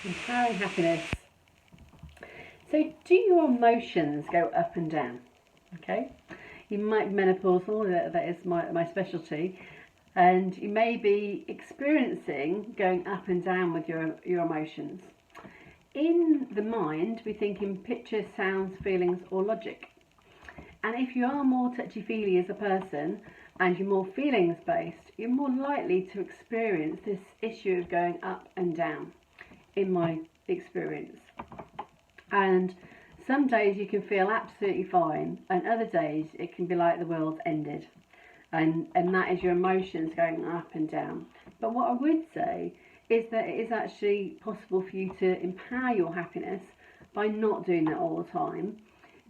Empowering happiness. So do your emotions go up and down? Okay, you might be menopausal, that is my specialty, and you may be experiencing going up and down with your emotions. In the mind, we think in pictures, sounds, feelings, or logic. And if you are more touchy-feely as a person and you're more feelings based, you're more likely to experience this issue of going up and down, in my experience. And some days you can feel absolutely fine, and other days it can be like the world's ended. And that is your emotions going up and down. But what I would say is that it is actually possible for you to empower your happiness by not doing that all the time,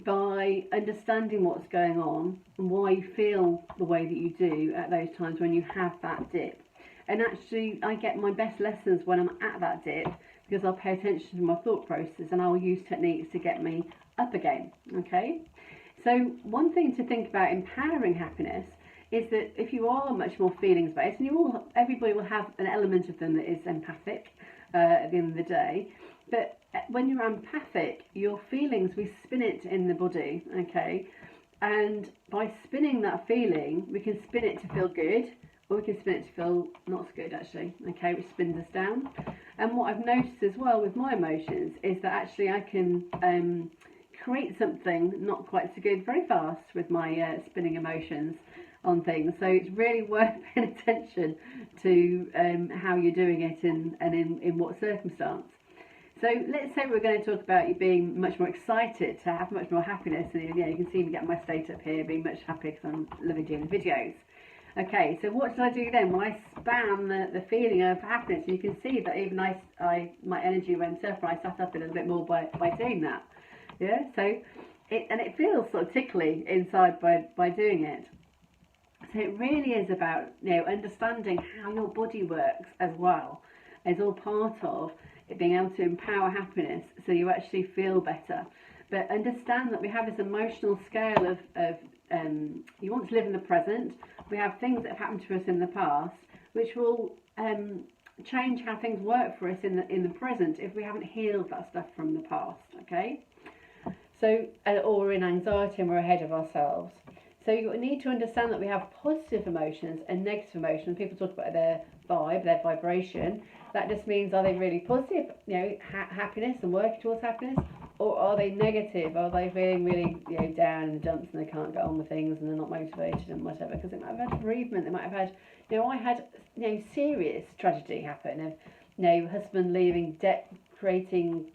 by understanding what's going on and why you feel the way that you do at those times when you have that dip. And actually, I get my best lessons when I'm at that dip, because I'll pay attention to my thought process and I'll use techniques to get me up again. Okay, so one thing to think about empowering happiness is that if you are much more feelings based, and everybody will have an element of them that is empathic at the end of the day, but when you're empathic, your feelings, we spin it in the body, okay, and by spinning that feeling, we can spin it to feel good, or we can spin it to feel not so good, actually, okay, which spins us down. And what I've noticed as well with my emotions is that actually I can create something not quite so good very fast with my spinning emotions on things. So it's really worth paying attention to how you're doing it and in what circumstance. So let's say we're going to talk about you being much more excited, to have much more happiness, and you can see me getting my state up here, being much happier because I'm loving doing the videos. Okay, so what did I do then? Well, I span the feeling of happiness. You can see that even my energy went up, and I sat up a little bit more by doing that. Yeah, so it feels sort of tickly inside by doing it. So it really is about understanding how your body works as well. It's all part of it being able to empower happiness, so you actually feel better. But understand that we have this emotional scale of you want to live in the present. We have things that have happened to us in the past, which will change how things work for us in the present if we haven't healed that stuff from the past. Okay, so or we're in anxiety and we're ahead of ourselves. So you need to understand that we have positive emotions and negative emotions. People talk about their vibe, their vibration. That just means, are they really positive, happiness and working towards happiness, or are they negative? Are they feeling really down in the dumps and they can't get on with things and they're not motivated and whatever? Because they might have had bereavement. They might have had, I had serious tragedy happen of husband leaving, debt creating,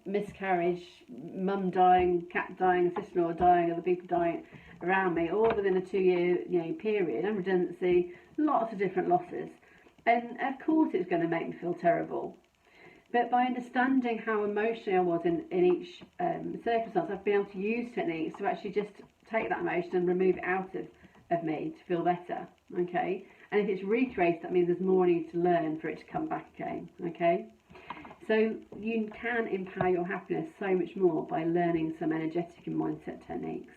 miscarriage, mum dying, cat dying, sister-in-law dying, other people dying around me, all within a 2-year period, and redundancy, lots of different losses. And of course it's going to make me feel terrible. But by understanding how emotional I was in each circumstance, I've been able to use techniques to actually just take that emotion and remove it out of me to feel better, okay? And if it's recreated, that means there's more I need to learn for it to come back again, okay? So you can empower your happiness so much more by learning some energetic and mindset techniques.